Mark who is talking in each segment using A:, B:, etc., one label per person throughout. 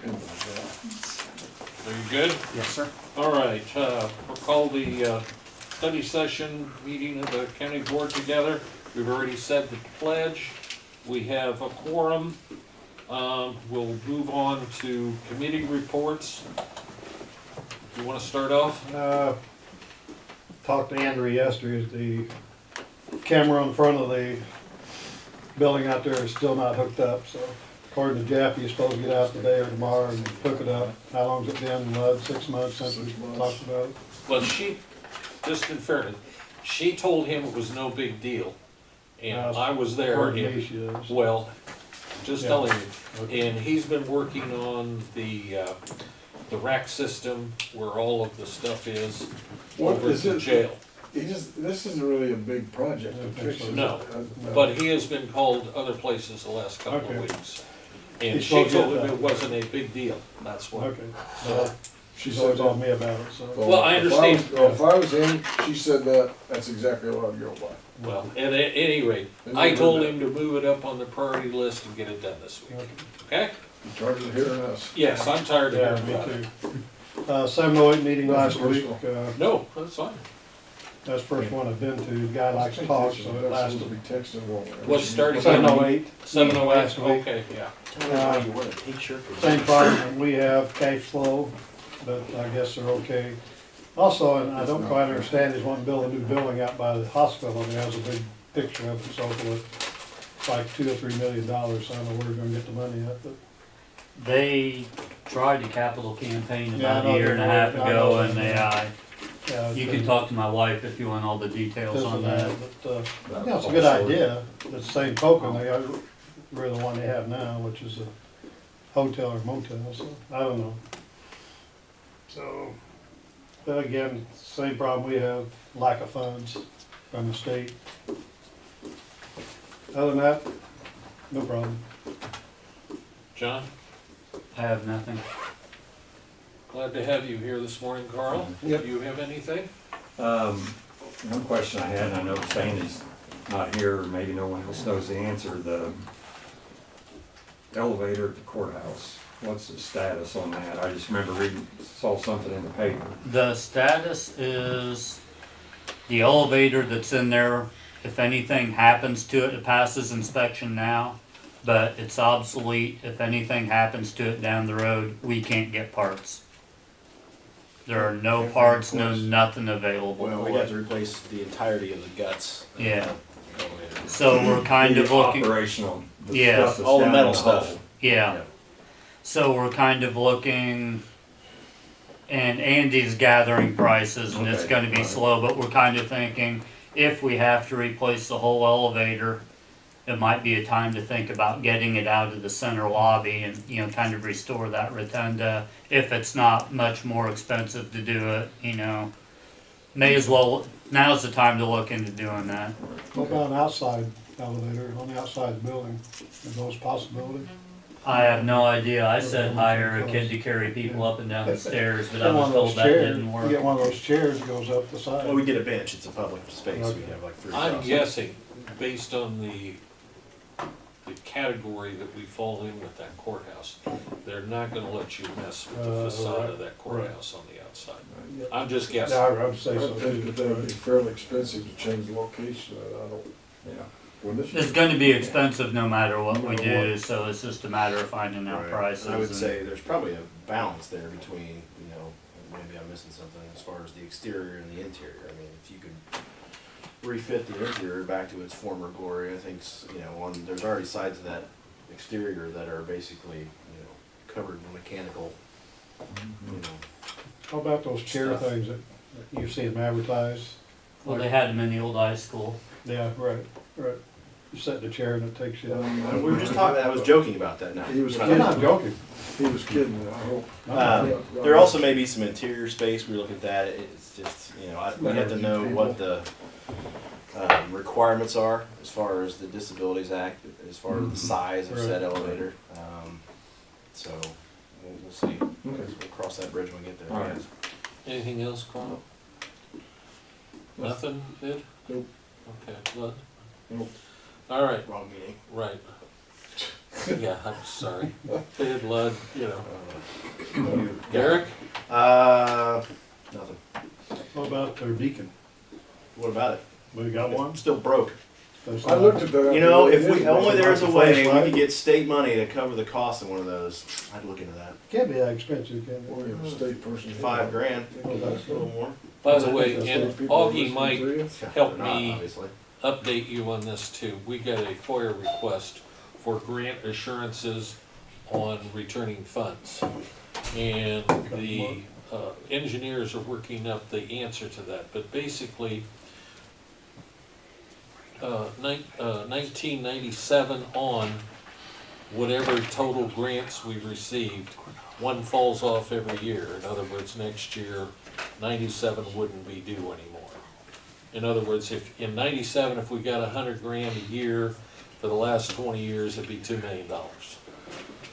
A: Are you good?
B: Yes, sir.
A: All right, we'll call the study session meeting of the county board together. We've already said the pledge. We have a quorum. We'll move on to committee reports. You want to start off?
C: Talked to Andrew yesterday. The camera in front of the building out there is still not hooked up, so according to Jeff, he's supposed to get out today or tomorrow and hook it up. How long's it been, Lud? 6 months since we talked about it?
A: Well, she, just in fairness, she told him it was no big deal. And I was there.
C: According to me,
A: And,
C: she is.
A: well, just
C: Yeah.
A: telling you.
C: Okay.
A: And he's been working on the rack system where all of the stuff is
D: What
A: over at
D: is
A: the
D: it?
A: jail.
D: This isn't really a big project to fix it.
A: No, but he has been called other places the last couple
C: Okay.
A: of weeks. And
C: He's
A: she
C: supposed to
A: told
C: get
A: him
C: that.
A: it wasn't a big deal, that's what.
C: Okay, so
D: She
C: she's
D: said
C: always
D: that.
C: on me about it, so.
A: Well, I understand.
D: If I was him, she said that, that's exactly what I'd go by.
A: Well, at any rate, I told him to move it up on the priority list and get it done this week, okay?
D: You charged of hearing us.
A: Yes, I'm tired of
C: Yeah,
A: hearing about it.
C: me too. 708 meeting last week,
A: No, that's fine.
C: that's the first one I've been to. The guy likes to talk, so it
D: That's supposed to
C: lasted.
D: be texting, won't it?
A: What's starting?
C: 708.
A: 7:08,
C: Last week.
A: okay, yeah.
B: You want a t-shirt?
C: Same problem we have, cash flow, but I guess they're okay. Also, and I don't quite understand, is wanting to build a new building out by the hospital, and it has a big picture of it, and so forth. It's like $2 or $3 million, so I don't know where we're gonna get the money at, but.
E: They tried the capital campaign
C: Yeah, I
E: about
C: know
E: a year
C: they
E: and a
C: were.
E: half
C: I
E: ago,
C: know
E: and
C: they
E: they,
C: Yeah,
E: you
C: it's
E: can
C: been-
E: talk to my wife if you want all the details on that.
C: But, yeah, it's a good idea. At the same token, they are, we're the one they have now, which is a hotel or motel, so, I don't know. So, but again, same problem we have, lack of funds from the state. Other than that, no problem.
A: John,
E: I have nothing.
A: glad to have you here this morning, Carl.
D: Yep.
A: Do you have anything?
F: One question I had, and I know Sandy's not here, or maybe no one else knows the answer, the elevator at the courthouse, what's the status on that? I just remember saw something in the paper.
E: The status is the elevator that's in there, if anything happens to it, it passes inspection now, but it's obsolete. If anything happens to it down the road, we can't get parts. There are no parts, no nothing available
B: Well, we
E: for
B: have to
E: it.
B: replace the entirety of the guts. of
E: Yeah.
B: the elevator.
E: So we're kind of
F: The
E: looking,
F: operational, the
E: Yeah.
F: stuff that's
B: All the
F: down
B: metal
F: in
B: stuff.
F: hole.
E: yeah. So we're kind of looking, and Andy's gathering prices, and it's
F: Okay,
E: gonna be
F: alright.
E: slow, but we're kind of thinking, if we have to replace the whole elevator, it might be a time to think about getting it out of the center lobby and, you know, kind of restore that rotunda. If it's not much more expensive to do it, you know, may as well, now's the time to look into doing that.
C: What about an outside elevator on the outside of the building? Are those possibilities?
E: I have no idea. I said hire a kid to carry people up and down the stairs, but I
C: Get one
E: was
C: of those
E: told that
C: chairs.
E: didn't
C: You
E: work.
C: get one of those chairs that goes up the side.
B: Well, we get a bench, it's a public space,
C: Okay.
B: we have like 3
A: I'm
B: across.
A: guessing, based on the category that we fall in with that courthouse, they're not gonna let you mess with the facade of that courthouse on the outside.
C: Yeah.
A: I'm just
C: Yeah,
A: guessing.
C: I would say
D: I
C: so
D: think
C: too.
D: that would be fairly expensive to change the location, I don't,
F: Yeah.
D: wouldn't it?
E: It's gonna be expensive no matter what we
D: No matter
E: do, so it's just a matter of finding out
B: Right.
E: prices.
B: I would
E: and-
B: say there's probably a balance there between, you know, maybe I'm missing something as far as the exterior and the interior. I mean, if you could refit the interior back to its former glory, I think, you know, there's already sides of that exterior that are basically, you know, covered in mechanical, you know.
C: How about those chair
B: Stuff.
C: things that you see them advertised?
E: Well, they had them in the old high school.
C: Yeah, right. You sit in the chair and it takes you.
B: We were just talking, I was joking about that now.
D: He was
C: I'm not joking.
D: He was kidding, I hope.
B: There also may be some interior space, we look at that, it's just, you know, we have to know what the requirements are as far as the Disabilities Act, as far as the size of said elevator. So, we'll see, we'll cross that bridge when we get there.
F: All right.
A: Anything else, Carl? Nothing, Ed?
D: Nope.
A: Okay, Lud?
D: Nope.
A: All right,
B: Wrong meeting.
A: right. Yeah, I'm sorry. Bad blood, you know.
B: You-
A: Derek?
B: Nothing.
C: What about their beacon?
B: What about it?
C: We got one?
B: I'm still broke.
D: I looked at that.
B: You know, if we,
D: the other
B: only
D: day.
B: there's a
C: Like the
B: way we
C: flashlight?
B: could get state money to cover the cost of one of those, I'd look into that.
C: Can't be that expensive, can
D: Or
C: it?
D: you have a state person.
B: $5,000,
C: Oh, that's
B: a little more.
A: By the way,
D: That's
A: and
D: what people are
A: Augie
D: listening
A: might
D: to you.
A: help
B: They're not,
A: me
B: obviously.
A: update you on this too. We got a FOIA request for grant assurances on returning funds. And the engineers are working up the answer to that, but basically, 1997 on, whatever total grants we received, one falls off every year. In other words, next year, 97 wouldn't be due anymore. In other words, if in 97, if we got 100 grand a year for the last 20 years, it'd be $2 million.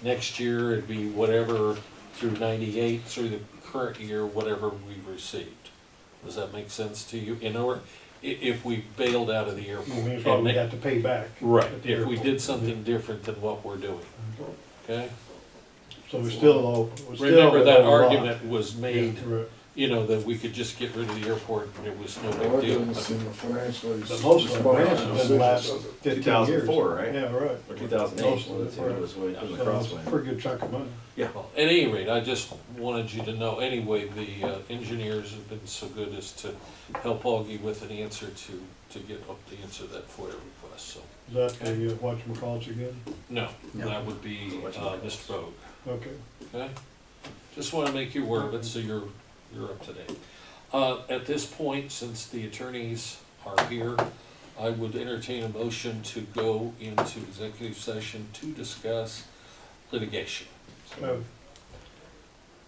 A: Next year, it'd be whatever through 98, through the current year, whatever we received. Does that make sense to you? In order, if we bailed out of the airport.
C: I mean, it's what we have to pay back.
A: Right,
C: at the
A: if we
C: airport.
A: did something different than what we're doing, okay?
C: So we still owe. we still
A: Remember that
C: owe a lot.
A: argument was made,
C: Yeah, right.
A: you know, that we could just get rid of the airport and it was no
D: Well,
A: big
D: that
A: deal.
D: doesn't seem financially.
C: But most of the grants have been the last
D: decision, does it?
C: 15 years.
B: 2004, right?
C: Yeah, right.
B: Or 2008,
C: Most of it,
B: was
C: right.
B: when it was
C: So
B: in the
C: it's a
B: crossway.
C: pretty good chunk of money.
A: Well, at any rate, I just wanted you to know, anyway, the engineers have been so good as to help Augie with an answer to get up the answer to that FOIA request, so.
C: Is that the, whatchamacallits again?
A: No, that would be Mr. Bogue,
C: Okay.
A: okay? Just wanna make you aware of it, so you're up to date. At this point, since the attorneys are here, I would entertain a motion to go into executive session to discuss litigation.
C: So,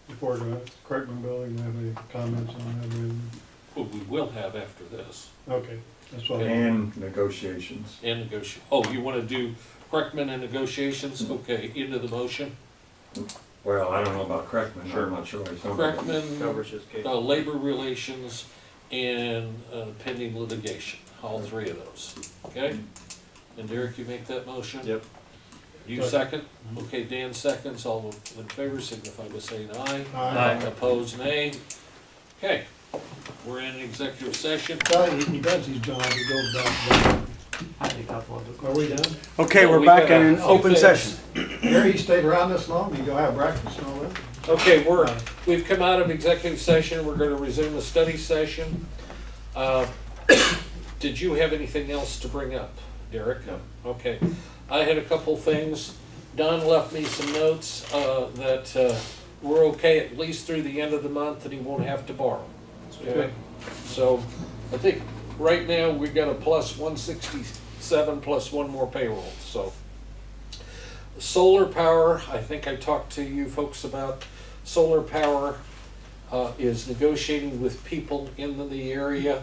C: before the Craigman building, you have any comments on that? Or anything?
A: Well, we will have after this,
C: Okay, that's what.
F: And negotiations.
A: and negotiate, oh, you wanna do Kreckman and negotiations? Okay, into the motion.
F: Well, I don't know about Kreckman,
B: Sure.
F: I'm not sure.
A: Kreckman,
B: Covers his case.
A: labor relations, and pending litigation, all three of those, okay? And Derek, you make that motion?
B: Yep.
A: You second? Okay, Dan seconds, all in favor signify by saying aye.
C: Aye.
A: Opposed, nay. Okay, we're in executive session.
C: Well, he does his job, he goes back. Are we done?
G: Okay,
A: Well,
G: we're
A: we
G: back
A: got a
G: in
A: few
G: open
A: things.
G: session.
C: Gary, you stayed around this long, you go have breakfast and all that?
A: Okay, we've come out of executive session, we're gonna resume the study session. Did you have anything else to bring up, Derek?
B: No.
A: Okay, I had a couple things. Don left me some notes, that, we're okay at least through the end of the month and he won't have to borrow. Okay, so I think right now we got a plus 167 plus one more payroll, so. Solar power, I think I talked to you folks about, solar power is negotiating with people in the area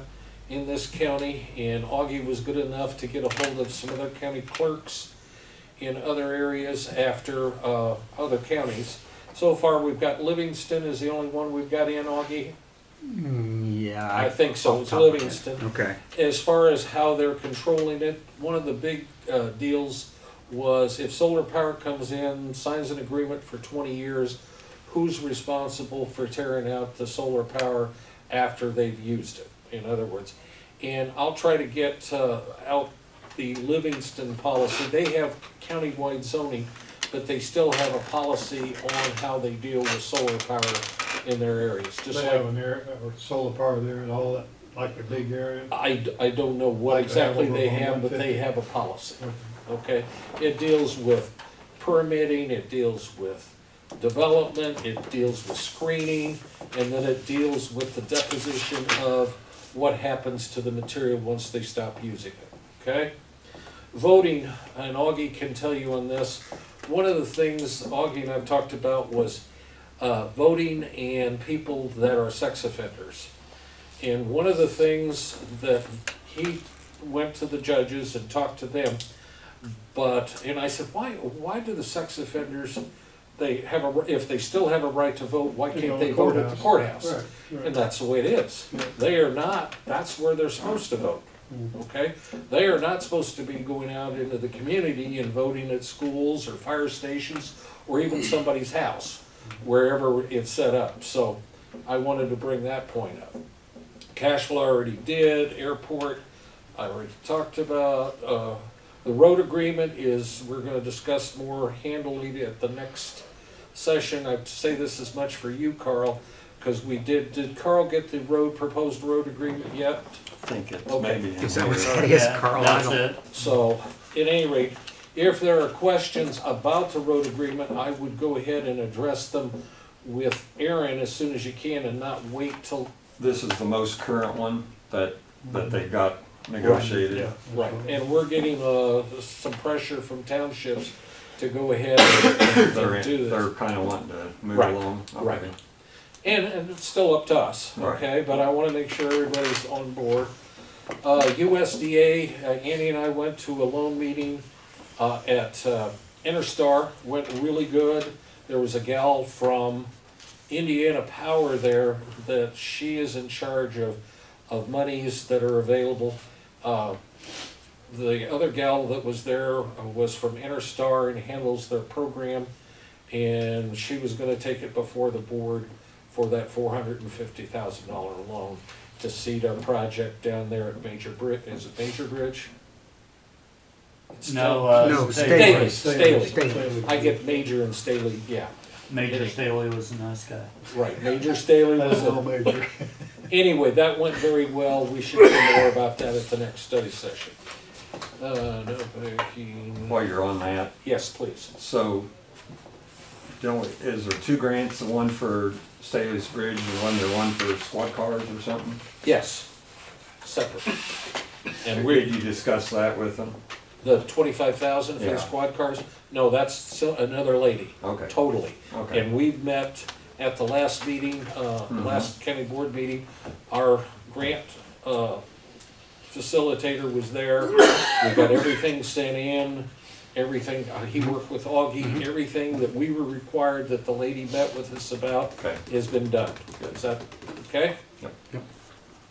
A: in this county, and Augie was good enough to get a hold of some other county clerks in other areas after other counties. So far, we've got Livingston is the only one we've got in, Augie?
G: Yeah.
A: I think so, it's
G: Top of my head.
A: Livingston.
G: Okay.
A: As far as how they're controlling it, one of the big deals was if solar power comes in, signs an agreement for 20 years, who's responsible for tearing out the solar power after they've used it, in other words. And I'll try to get out the Livingston policy. They have countywide zoning, but they still have a policy on how they deal with solar power in their areas, just
C: They
A: like.
C: have an area, or solar power there and all that, like the big area.
A: I don't know what
C: Like they have
A: exactly
C: over
A: they
C: on
A: have, but they
C: 150.
A: have a policy,
C: Okay.
A: okay? It deals with permitting, it deals with development, it deals with screening, and then it deals with the deposition of what happens to the material once they stop using it, okay? Voting, and Augie can tell you on this, one of the things Augie and I talked about was voting and people that are sex offenders. And one of the things that he went to the judges and talked to them, and I said, why do the sex offenders, they have if they still have a right to vote, why can't they vote at the courthouse?
C: Right,
A: And
C: right.
A: that's the way it is.
C: Yeah.
A: They are not, that's where they're supposed to vote. okay? They are not supposed to be going out into the community and voting at schools or fire stations or even somebody's house, wherever it's set up. So I wanted to bring that point up. Cash flow I already did, airport, I already talked about. The road agreement is, we're gonna discuss more handily at the next session. I'd say this as much for you, Carl, because did Carl get the proposed road agreement yet?
F: I think it's
A: Okay.
F: maybe. in
G: Is that what
F: here.
G: it is,
E: Yeah,
G: Carl? I
E: that's
G: don't-
E: it.
A: So, at any rate, if there are questions about the road agreement, I would go ahead and address them with Aaron as soon as you can and not wait till,
F: This is the most current one that they got negotiated.
C: Yeah.
A: right. And we're getting, some pressure from townships to go ahead and
F: They're,
A: do
F: they're
A: this.
F: kinda wanting to move
A: Right,
F: along.
A: right.
F: Okay.
A: And it's still up to us,
F: Right.
A: okay? But I wanna make sure everybody's on board. USDA, Andy and I went to a loan meeting, at, Interstar, went really good. There was a gal from Indiana Power there that she is in charge of monies that are available. The other gal that was there was from Interstar and handles their program, and she was gonna take it before the board for that $450,000 loan to seed our project down there at Major Bridge. Is it Major Bridge? It's
E: No,
G: No,
E: Staley.
A: Staley.
C: Staley.
A: I get Major and Staley, yeah,
E: Major Staley was a nice guy.
A: right, Major Staley was
C: That's all
A: a,
C: major.
A: anyway, that went very well, we should hear more about that at the next study session. No, banking.
F: While you're on that,
A: Yes, please.
F: so, is there two grants, the one for Staley's Bridge and one for squad cars or something?
A: Yes, separate. And
F: Did you discuss that with them?
A: the 25,000 for the
F: Yeah.
A: squad cars, no, that's another lady,
F: Okay,
A: totally.
F: okay.
A: And we met at the last meeting, last county board meeting, our grant, facilitator was there. We got everything sent in, everything, he worked with Augie, everything that we were required that the lady met with us about
F: Okay.
A: has been done. Is that, okay?
F: Yep.
G: Yep.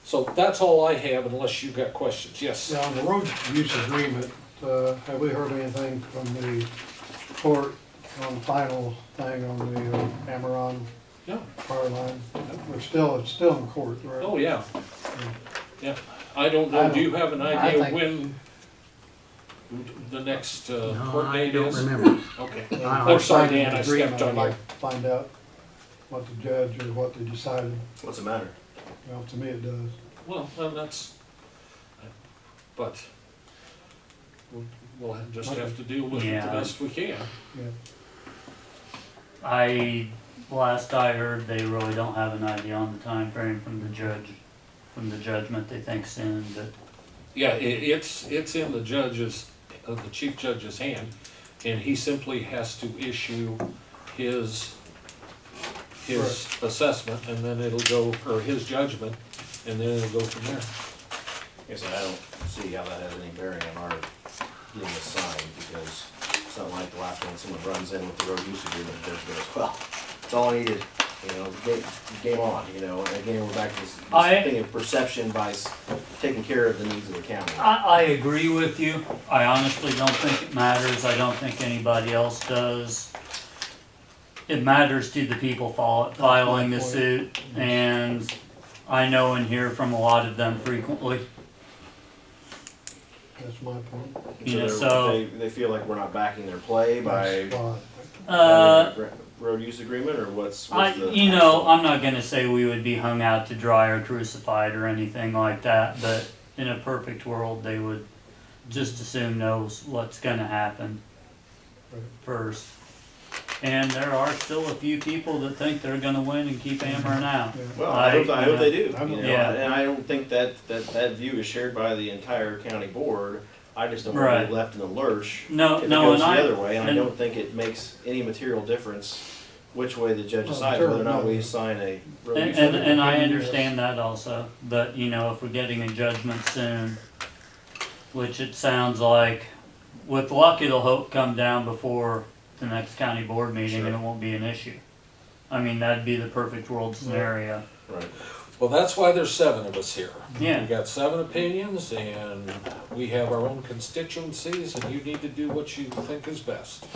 A: So that's all I have unless you've got questions, yes?
C: Now, on the road use agreement, have we heard anything from the court on the final thing on the Amaron
A: Yeah.
C: power line? It's still in court, right?
A: Oh, yeah. Yeah, I don't know, do you have an
G: I
A: idea
G: think-
A: when the next
G: No,
A: court
G: I
A: date
G: don't
A: is?
G: remember.
A: Okay.
C: Well,
A: Oh, sorry,
C: signing
A: Dan,
C: the
A: I
C: agreement,
A: stepped on
C: I'd
A: you.
C: like to find out what the judge or what they decided.
B: What's the matter?
C: Well, to me it does.
A: Well, that's, but we'll just have to deal with it the
E: Yeah.
A: best we can.
C: Yeah.
E: Last I heard, they really don't have an idea on the time frame from the judge, from the judgment they think's in, but
A: Yeah, it's in the judge's, the chief judge's hand, and he simply has to issue his assessment, and then it'll go, or his judgment, and then it'll go from there.
B: Yes, and I don't see how that has any bearing on our getting this signed, because it's not like the last one, someone runs in with the road use agreement, and just goes, well, it's all I needed, game on, and again, we're back to this thing of perception by taking care of the needs of the county.
E: I agree with you. I honestly don't think it matters. I don't think anybody else does. It matters to the people filing the suit, and I know and hear from a lot of them frequently.
C: That's my point.
E: Yeah,
B: So
E: so-
B: they feel like we're not backing their play by
C: Well,
B: having a road use agreement, or what's the?
E: I'm not gonna say we would be hung out to dry or crucified or anything like that, but in a perfect world, they would just assume knows what's gonna happen first. And there are still a few people that think they're gonna win and keep hammering out.
C: yeah.
B: Well, I hope they do,
E: Yeah.
B: and I don't think that view is shared by the entire county board. I just don't want to
E: Right.
B: be left in the lurch.
E: No,
B: If it
E: no,
B: goes
E: and
B: the
E: I,
B: other way, and I
E: and-
B: don't think it makes any material difference which way the judge
C: Oh,
B: decides,
C: sure,
B: whether or not
C: no.
B: we sign a road
E: and,
B: use
E: and,
B: agreement.
E: and I understand that also, but if we're getting a judgment soon, which it sounds like, with luck, it'll come down before the next county board meeting and it won't be an issue. I mean, that'd be the perfect world scenario.
B: Right.
A: Well, that's why there's 7 of us here.
E: Yeah.
A: We got 7 opinions, and we have our own constituencies, and you need to do what you think is best.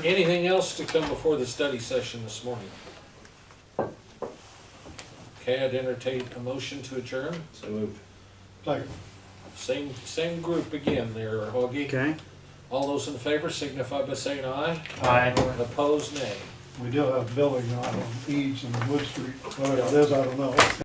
A: Anything else to come before the study session this morning? Okay, I'd entertain a motion to adjourn.
B: So moved.
C: Second.
A: Same group again there, Augie.
G: Okay.
A: All those in favor signify by saying aye.
E: Aye.
A: Opposed, nay.
C: We do have a building out on Eads and Wood Street, whatever it is, I don't know.